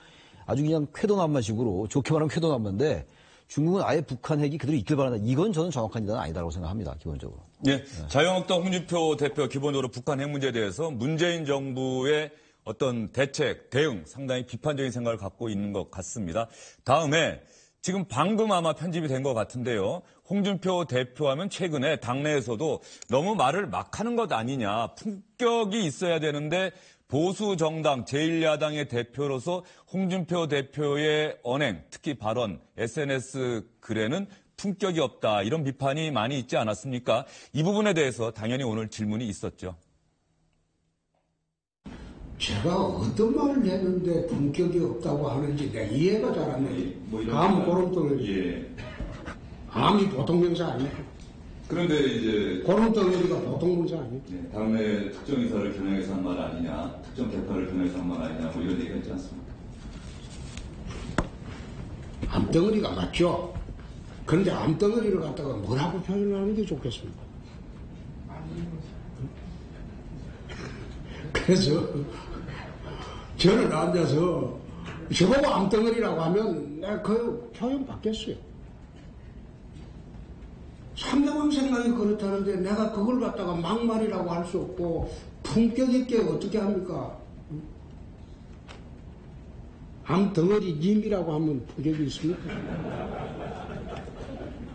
아주 그냥 쾌도난마식으로 좋게 말하면 쾌도난마인데 중국은 아예 북한 핵이 그대로 있길 바란다. 이건 저는 정확한 진단은 아니다라고 생각합니다, 기본적으로. 네. 자유한국당 홍준표 대표 기본적으로 북한 핵 문제에 대해서 문재인 정부의 어떤 대책, 대응 상당히 비판적인 생각을 갖고 있는 것 같습니다. 다음에 지금 방금 아마 편집이 된 것 같은데요. 홍준표 대표하면 최근에 당내에서도 너무 말을 막 하는 것 아니냐. 품격이 있어야 되는데 보수 정당 제1야당의 대표로서 홍준표 대표의 언행, 특히 발언, SNS 글에는 품격이 없다. 이런 비판이 많이 있지 않았습니까? 이 부분에 대해서 당연히 오늘 질문이 있었죠. 제가 어떤 말을 했는데 품격이 없다고 하는지 내가 이해가 잘 안 돼요. 아무 고름덩어리. 암이 보통 명사 아니에요. 그런데 이제 고름덩어리가 보통 명사 아니에요. 다음에 특정 인사를 겨냥해서 한 말 아니냐, 특정 대표를 겨냥해서 한 말 아니냐, 이런 얘기가 있지 않습니까? 암덩어리가 맞죠. 그런데 암덩어리를 갖다가 뭐라고 표현을 하는 게 좋겠습니까? 그래서 저는 앉아서 저보고 암덩어리라고 하면 내가 그 표현 받겠어요. 상대방 생각이 그렇다는데 내가 그걸 갖다가 막말이라고 할 수 없고 품격 있게 어떻게 합니까? 암덩어리 님이라고 하면 품격이 있습니까?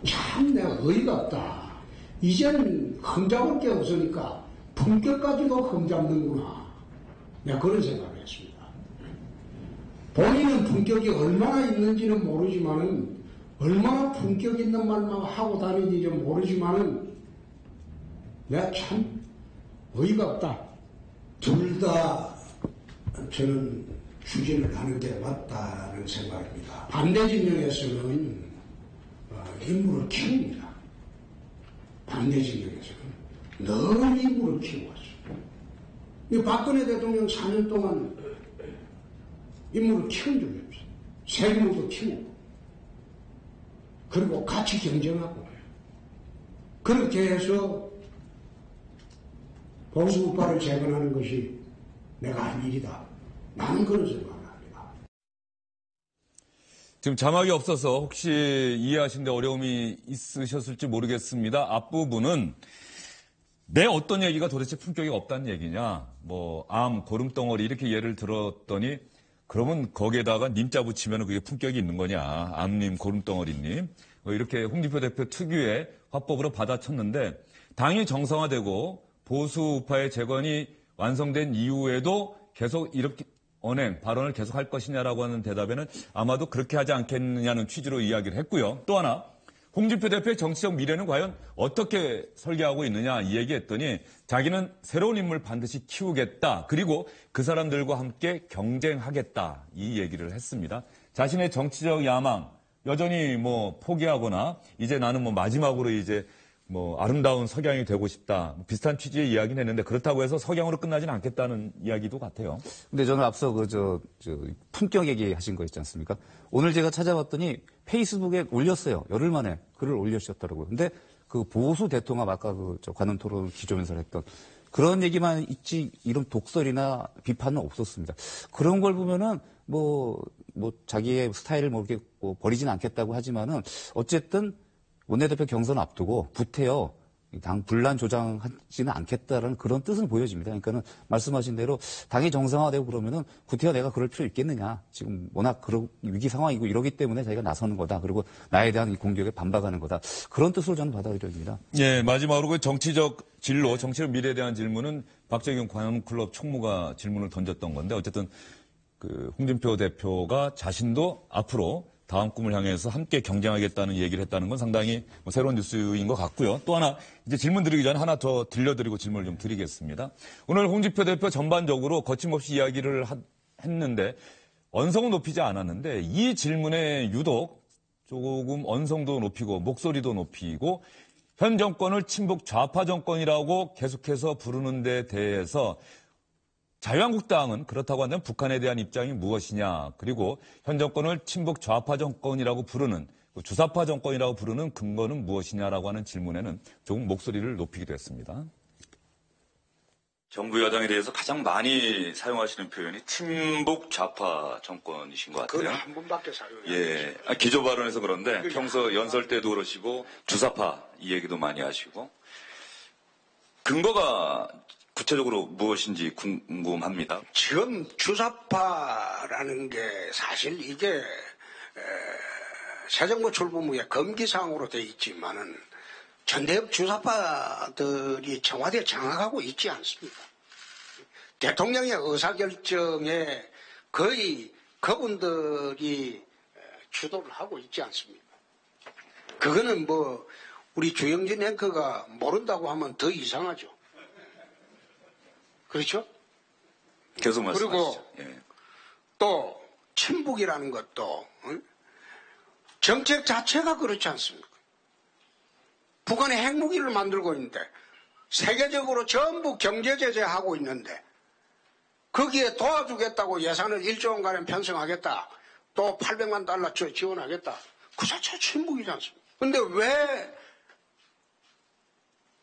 참 내가 어이가 없다. 이제는 흠잡을 게 없으니까 품격까지도 흠잡는구나. 내가 그런 생각을 했습니다. 본인은 품격이 얼마나 있는지는 모르지만은 얼마나 품격 있는 말만 하고 다니는지는 모르지만은 내가 참 어이가 없다. 둘 다 저는 추진을 하는 게 맞다는 생각입니다. 반대 진영에서는 인물을 키웁니다. 반대 진영에서는 늘 인물을 키워왔어요. 박근혜 대통령 4년 동안 인물을 키운 적이 없어요. 세금도 키우고 그리고 같이 경쟁하고 그렇게 해서 보수우파를 재건하는 것이 내가 할 일이다. 나는 그런 생각을 합니다. 지금 자막이 없어서 혹시 이해하시는데 어려움이 있으셨을지 모르겠습니다. 앞부분은 내 어떤 얘기가 도대체 품격이 없다는 얘기냐. 뭐 암, 고름덩어리 이렇게 예를 들었더니 그러면 거기에다가 님자 붙이면 그게 품격이 있는 거냐. 암님, 고름덩어리님. 이렇게 홍준표 대표 특유의 화법으로 받아쳤는데 당이 정상화되고 보수 우파의 재건이 완성된 이후에도 계속 이렇게 발언을 계속할 것이냐라고 하는 대답에는 아마도 그렇게 하지 않겠느냐는 취지로 이야기를 했고요. 또 하나 홍준표 대표의 정치적 미래는 과연 어떻게 설계하고 있느냐 이 얘기했더니 자기는 새로운 인물 반드시 키우겠다. 그리고 그 사람들과 함께 경쟁하겠다. 이 얘기를 했습니다. 자신의 정치적 야망 여전히 뭐 포기하거나 이제 나는 뭐 마지막으로 이제 뭐 아름다운 석양이 되고 싶다. 비슷한 취지의 이야기는 했는데 그렇다고 해서 석양으로 끝나지는 않겠다는 이야기도 같아요. 근데 저는 앞서 품격 얘기하신 거 있지 않습니까? 오늘 제가 찾아봤더니 페이스북에 올렸어요. 열흘 만에 글을 올려주셨더라고요. 근데 그 보수 대통합 아까 관훈 토론 기조면서 했던 그런 얘기만 있지 이런 독설이나 비판은 없었습니다. 그런 걸 보면은 뭐 자기의 스타일을 뭐 이렇게 버리진 않겠다고 하지만은 어쨌든 원내대표 경선 앞두고 구태여 당 분란 조장하지는 않겠다라는 그런 뜻은 보여집니다. 그러니까는 말씀하신 대로 당이 정상화되고 그러면은 구태여 내가 그럴 필요 있겠느냐. 지금 워낙 그런 위기 상황이고 이러기 때문에 자기가 나서는 거다. 그리고 나에 대한 이 공격에 반박하는 거다. 그런 뜻으로 저는 받아들여집니다. 예, 마지막으로 그 정치적 진로, 정치적 미래에 대한 질문은 박재경 관훈클럽 총무가 질문을 던졌던 건데 어쨌든 그 홍준표 대표가 자신도 앞으로 다음 꿈을 향해서 함께 경쟁하겠다는 얘기를 했다는 건 상당히 새로운 뉴스인 것 같고요. 또 하나 이제 질문 드리기 전에 하나 더 들려드리고 질문을 좀 드리겠습니다. 오늘 홍준표 대표 전반적으로 거침없이 이야기를 했는데 언성은 높이지 않았는데 이 질문에 유독 조금 언성도 높이고 목소리도 높이고 현 정권을 친북 좌파 정권이라고 계속해서 부르는 데 대해서 자유한국당은 그렇다고 한다면 북한에 대한 입장이 무엇이냐. 그리고 현 정권을 친북 좌파 정권이라고 부르는 주사파 정권이라고 부르는 근거는 무엇이냐라고 하는 질문에는 조금 목소리를 높이기도 했습니다. 정부 여당에 대해서 가장 많이 사용하시는 표현이 친북 좌파 정권이신 것 같아요. 그건 한 번밖에 사용이 안 예, 기조 발언에서 그런데 평소 연설 때도 그러시고 주사파 이 얘기도 많이 하시고 근거가 구체적으로 무엇인지 궁금합니다. 지금 주사파라는 게 사실 이게 새 정부 출범 후에 검기사항으로 돼 있지만은 전대협 주사파들이 청와대에 장악하고 있지 않습니다. 대통령의 의사결정에 거의 그분들이 주도를 하고 있지 않습니다. 그거는 뭐 우리 주영진 앵커가 모른다고 하면 더 이상하죠. 그렇죠? 계속 말씀하시죠. 그리고 예. 또 친북이라는 것도 정책 자체가 그렇지 않습니까? 북한이 핵무기를 만들고 있는데 세계적으로 전부 경제 제재하고 있는데 거기에 도와주겠다고 예산을 1조 원가량 편성하겠다. 또 $800만 지원하겠다. 그 자체가 친북이지 않습니까? 근데 왜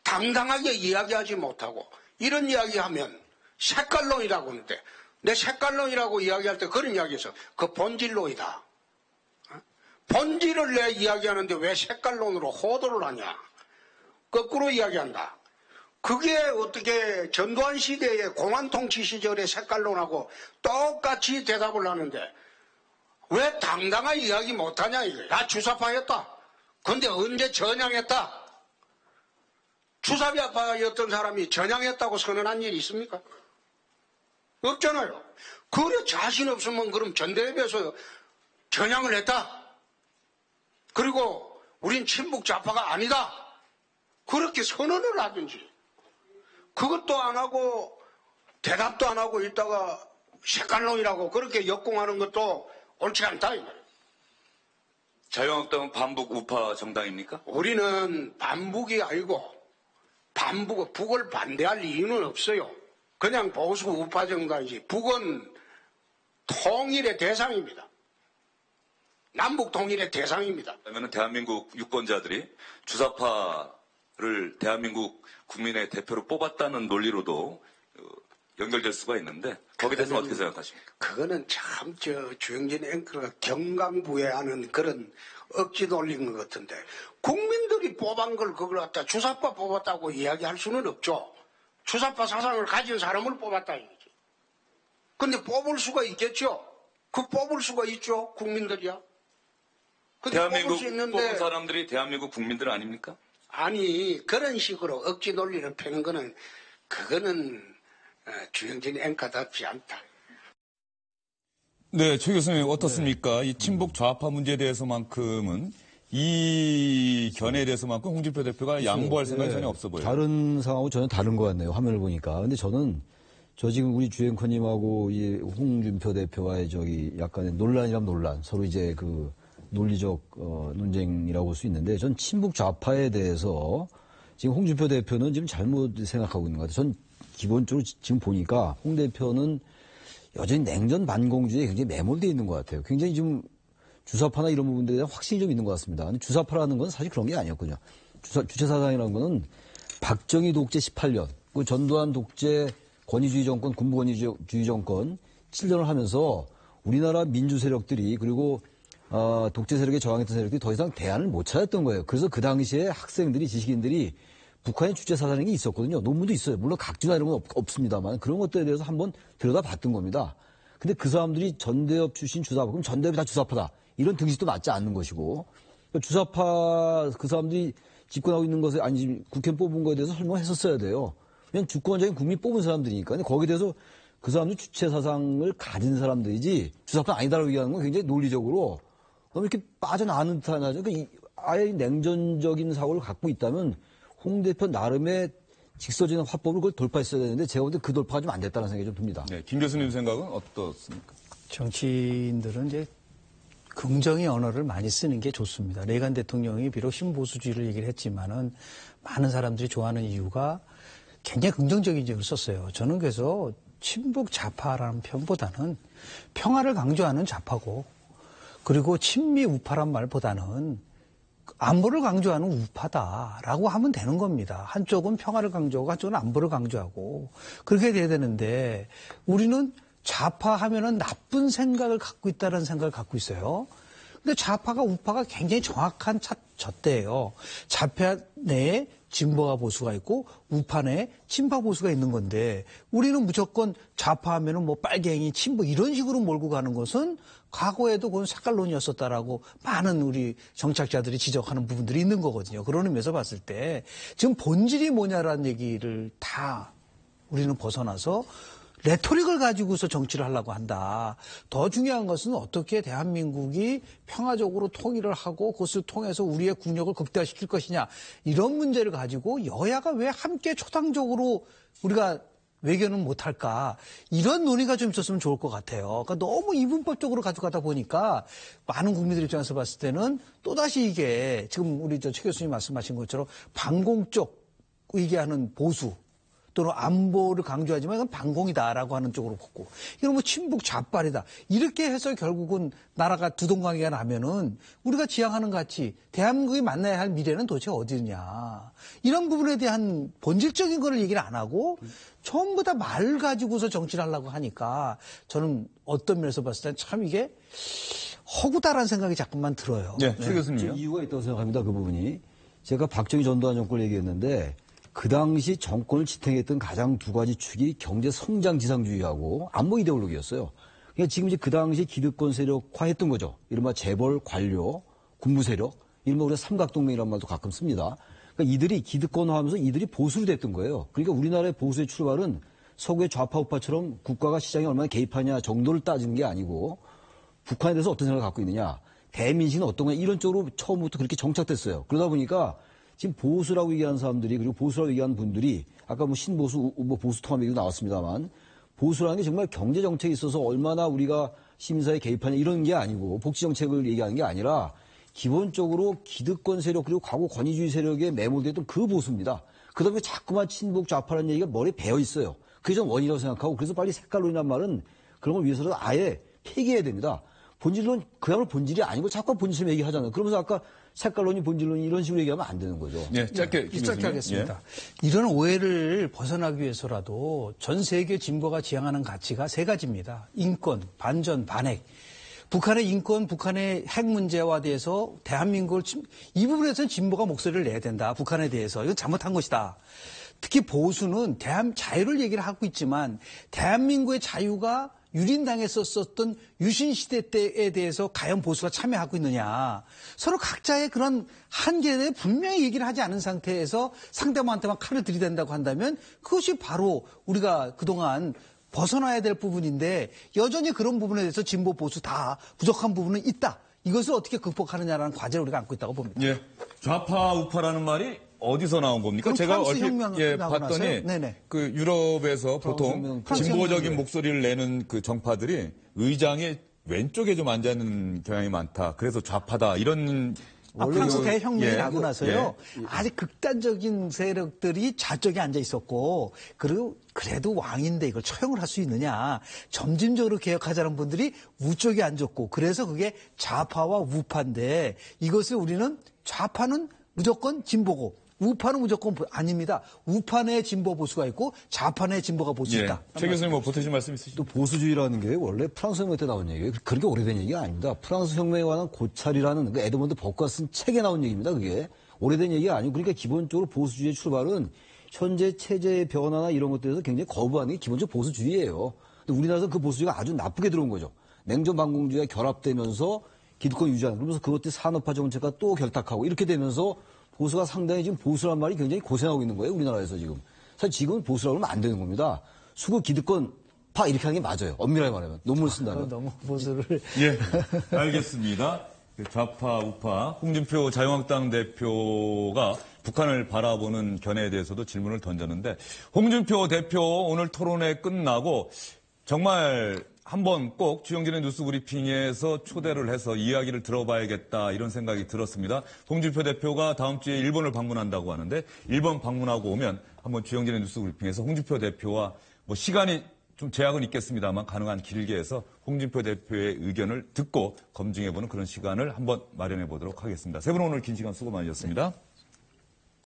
당당하게 이야기하지 못하고 이런 이야기하면 색깔론이라고 하는데 내 색깔론이라고 이야기할 때 그런 이야기에서 그 본질론이다. 본질을 내 이야기하는데 왜 색깔론으로 호도를 하냐. 거꾸로 이야기한다. 그게 어떻게 전두환 시대의 공안통치 시절의 색깔론하고 똑같이 대답을 하는데 왜 당당하게 이야기 못하냐 이게. 나 주사파였다. 근데 언제 전향했다. 주사파였던 사람이 전향했다고 선언한 일이 있습니까? 없잖아요. 그래 자신 없으면 그럼 전대협에서 전향을 했다. 그리고 우린 친북 좌파가 아니다. 그렇게 선언을 하든지. 그것도 안 하고 대답도 안 하고 있다가 색깔론이라고 그렇게 역공하는 것도 옳지 않다. 이 말이에요. 자유한국당은 반북 우파 정당입니까? 우리는 반북이 아니고 북을 반대할 이유는 없어요. 그냥 보수 우파 정당이지. 북은 통일의 대상입니다. 남북 통일의 대상입니다. 그러면 대한민국 유권자들이 주사파를 대한민국 국민의 대표로 뽑았다는 논리로도 연결될 수가 있는데 거기에 대해서 어떻게 생각하십니까? 그거는 참 주영진 앵커가 경강부회하는 그런 억지 논리인 것 같은데 국민들이 뽑은 걸 그걸 갖다 주사파 뽑았다고 이야기할 수는 없죠. 주사파 사상을 가진 사람을 뽑았다 이거지. 근데 뽑을 수가 있겠죠. 그 뽑을 수가 있죠. 국민들이야. 대한민국 뽑은 사람들이 대한민국 국민들 아닙니까? 아니 그런 식으로 억지 논리를 펴는 거는 그거는 주영진 앵커답지 않다. 네, 최 교수님 어떻습니까? 이 친북 좌파 문제에 대해서만큼은 이 견해에 대해서만큼 홍준표 대표가 양보할 생각이 전혀 없어 보여요. 다른 상황하고 전혀 다른 것 같네요. 화면을 보니까. 근데 저 지금 우리 주 앵커님하고 이 홍준표 대표와의 약간의 논란이란 논란, 서로 이제 그 논리적 논쟁이라고 볼 수 있는데 전 친북 좌파에 대해서 지금 홍준표 대표는 지금 잘못 생각하고 있는 것 같아요. 전 기본적으로 지금 보니까 홍 대표는 여전히 냉전 반공주의에 굉장히 매몰되어 있는 것 같아요. 굉장히 좀 주사파나 이런 부분들에 대한 확신이 좀 있는 것 같습니다. 근데 주사파라는 건 사실 그런 게 아니었거든요. 주체사상이라는 거는 박정희 독재 18년, 그 전두환 독재 권위주의 정권, 군부 권위주의 정권 7년을 하면서 우리나라 민주 세력들이 그리고 독재 세력에 저항했던 세력들이 더 이상 대안을 못 찾았던 거예요. 그래서 그 당시에 학생들이, 지식인들이 북한의 주체사상이 있었거든요. 논문도 있어요. 물론 각주나 이런 건 없습니다만 그런 것들에 대해서 한번 들여다봤던 겁니다. 근데 그 사람들이 전대협 출신 주사파, 그럼 전대협이 다 주사파다. 이런 등식도 맞지 않는 것이고 주사파 그 사람들이 집권하고 있는 것에 아니 국회 뽑은 거에 대해서 설명했었어야 돼요. 그냥 주권적인 국민이 뽑은 사람들이니까. 근데 거기에 대해서 그 사람들 주체사상을 가진 사람들이지 주사파 아니다라고 얘기하는 건 굉장히 논리적으로 너무 이렇게 빠져나가는 듯한 하죠. 그러니까 아예 냉전적인 사고를 갖고 있다면 홍 대표 나름의 직설적인 화법을 그걸 돌파했어야 되는데 제가 볼 때 그 돌파가 좀 안 됐다는 생각이 좀 듭니다. 네, 김 교수님 생각은 어떻습니까? 정치인들은 이제 긍정의 언어를 많이 쓰는 게 좋습니다. 레이간 대통령이 비록 신보수주의를 얘기를 했지만은 많은 사람들이 좋아하는 이유가 굉장히 긍정적인 적을 썼어요. 저는 그래서 친북 좌파라는 편보다는 평화를 강조하는 좌파고 그리고 친미 우파란 말보다는 안보를 강조하는 우파다라고 하면 되는 겁니다. 한쪽은 평화를 강조하고 한쪽은 안보를 강조하고 그렇게 돼야 되는데 우리는 좌파 하면은 나쁜 생각을 갖고 있다는 생각을 갖고 있어요. 근데 좌파가 우파가 굉장히 정확한 잣대예요. 좌파 내에 진보와 보수가 있고 우파 내에 친파 보수가 있는 건데 우리는 무조건 좌파 하면은 뭐 빨갱이 친보 이런 식으로 몰고 가는 것은 과거에도 그건 색깔론이었었다라고 많은 우리 정착자들이 지적하는 부분들이 있는 거거든요. 그런 의미에서 봤을 때 지금 본질이 뭐냐라는 얘기를 다 우리는 벗어나서 레토릭을 가지고서 정치를 하려고 한다. 더 중요한 것은 어떻게 대한민국이 평화적으로 통일을 하고 그것을 통해서 우리의 국력을 극대화시킬 것이냐. 이런 문제를 가지고 여야가 왜 함께 초당적으로 우리가 외교는 못할까. 이런 논의가 좀 있었으면 좋을 것 같아요. 그러니까 너무 이분법적으로 가져가다 보니까 많은 국민들 입장에서 봤을 때는 또다시 이게 지금 우리 최 교수님 말씀하신 것처럼 반공적 의기하는 보수 또는 안보를 강조하지만 이건 반공이다라고 하는 쪽으로 보고 이건 뭐 친북 좌빨이다. 이렇게 해서 결국은 나라가 두동강이가 나면은 우리가 지향하는 가치, 대한민국이 만나야 할 미래는 도대체 어디냐. 이런 부분에 대한 본질적인 거를 얘기를 안 하고 전부 다 말 가지고서 정치를 하려고 하니까 저는 어떤 면에서 봤을 땐 참 이게 허구다라는 생각이 자꾸만 들어요. 네, 최 교수님요. 이유가 있다고 생각합니다. 그 부분이. 제가 박정희 전두환 정권 얘기했는데 그 당시 정권을 지탱했던 가장 두 가지 축이 경제 성장 지상주의하고 안보 이데올로기였어요. 그러니까 지금 이제 그 당시 기득권 세력화했던 거죠. 이른바 재벌, 관료, 군부 세력, 이른바 우리가 삼각동맹이라는 말도 가끔 씁니다. 그러니까 이들이 기득권화하면서 이들이 보수로 됐던 거예요. 그러니까 우리나라의 보수의 출발은 서구의 좌파 우파처럼 국가가 시장에 얼마나 개입하냐 정도를 따지는 게 아니고 북한에 대해서 어떤 생각을 갖고 있느냐, 대민식은 어떤 거냐 이런 쪽으로 처음부터 그렇게 정착됐어요. 그러다 보니까 지금 보수라고 얘기하는 사람들이 그리고 보수라고 얘기하는 분들이 아까 뭐 신보수, 뭐 보수 통합 얘기도 나왔습니다만 보수라는 게 정말 경제 정책에 있어서 얼마나 우리가 시민사회에 개입하냐 이런 게 아니고 복지 정책을 얘기하는 게 아니라 기본적으로 기득권 세력 그리고 과거 권위주의 세력에 매몰됐던 그 보수입니다. 그다음에 자꾸만 친북 좌파라는 얘기가 머리에 배어 있어요. 그게 좀 원인이라고 생각하고 그래서 빨리 색깔론이란 말은 그런 걸 위해서는 아예 폐기해야 됩니다. 본질론 그야말로 본질이 아니고 자꾸 본질을 얘기하잖아요. 그러면서 아까 색깔론이 본질론이 이런 식으로 얘기하면 안 되는 거죠. 네, 짧게 하겠습니다. 이런 오해를 벗어나기 위해서라도 전 세계 진보가 지향하는 가치가 세 가지입니다. 인권, 반전, 반핵. 북한의 인권, 북한의 핵 문제와 대해서 대한민국을 이 부분에서는 진보가 목소리를 내야 된다. 북한에 대해서. 이건 잘못한 것이다. 특히 보수는 자유를 얘기를 하고 있지만 대한민국의 자유가 유린당했었던 유신시대 때에 대해서 과연 보수가 참여하고 있느냐. 서로 각자의 그런 한계에 대해 분명히 얘기를 하지 않은 상태에서 상대방한테만 칼을 들이댄다고 한다면 그것이 바로 우리가 그동안 벗어나야 될 부분인데 여전히 그런 부분에 대해서 진보 보수 다 부족한 부분은 있다. 이것을 어떻게 극복하느냐라는 과제를 우리가 안고 있다고 봅니다. 예. 좌파 우파라는 말이 어디서 나온 겁니까? 제가 얼핏 봤더니 그 유럽에서 보통 진보적인 목소리를 내는 그 정파들이 의장의 왼쪽에 좀 앉아 있는 경향이 많다. 그래서 좌파다. 이런 프랑스 대혁명이 나고 나서요. 아주 극단적인 세력들이 좌쪽에 앉아 있었고 그리고 그래도 왕인데 이걸 처형을 할 수 있느냐. 점진적으로 개혁하자는 분들이 우쪽에 앉았고 그래서 그게 좌파와 우파인데 이것을 우리는 좌파는 무조건 진보고 우파는 무조건 아닙니다. 우파 내 진보 보수가 있고 좌파 내 진보가 보수 있다. 최 교수님 뭐 보태실 말씀 있으시죠? 또 보수주의라는 게 원래 프랑스 혁명 때 나온 얘기예요. 그렇게 오래된 얘기가 아닙니다. 프랑스 혁명에 관한 고찰이라는 그 에드먼드 버크가 쓴 책에 나온 얘기입니다. 그게 오래된 얘기가 아니고 그러니까 기본적으로 보수주의의 출발은 현재 체제의 변화나 이런 것들에서 굉장히 거부하는 게 기본적 보수주의예요. 근데 우리나라에서 그 보수주의가 아주 나쁘게 들어온 거죠. 냉전 반공주의가 결합되면서 기득권 유지하는 그러면서 그것들 산업화 정책과 또 결탁하고 이렇게 되면서 보수가 상당히 지금 보수란 말이 굉장히 고생하고 있는 거예요. 우리나라에서 지금. 사실 지금은 보수라고 하면 안 되는 겁니다. 수구 기득권 파 이렇게 하는 게 맞아요. 엄밀하게 말하면. 논문 쓴다면. 너무 보수를. 예, 알겠습니다. 좌파, 우파, 홍준표 자유한국당 대표가 북한을 바라보는 견해에 대해서도 질문을 던졌는데 홍준표 대표 오늘 토론회 끝나고 정말 한번 꼭 주영진의 뉴스 브리핑에서 초대를 해서 이야기를 들어봐야겠다 이런 생각이 들었습니다. 홍준표 대표가 다음 주에 일본을 방문한다고 하는데 일본 방문하고 오면 한번 주영진의 뉴스 브리핑에서 홍준표 대표와 뭐 시간이 좀 제약은 있겠습니다만 가능한 길게 해서 홍준표 대표의 의견을 듣고 검증해보는 그런 시간을 한번 마련해 보도록 하겠습니다. 세 분 오늘 긴 시간 수고 많으셨습니다.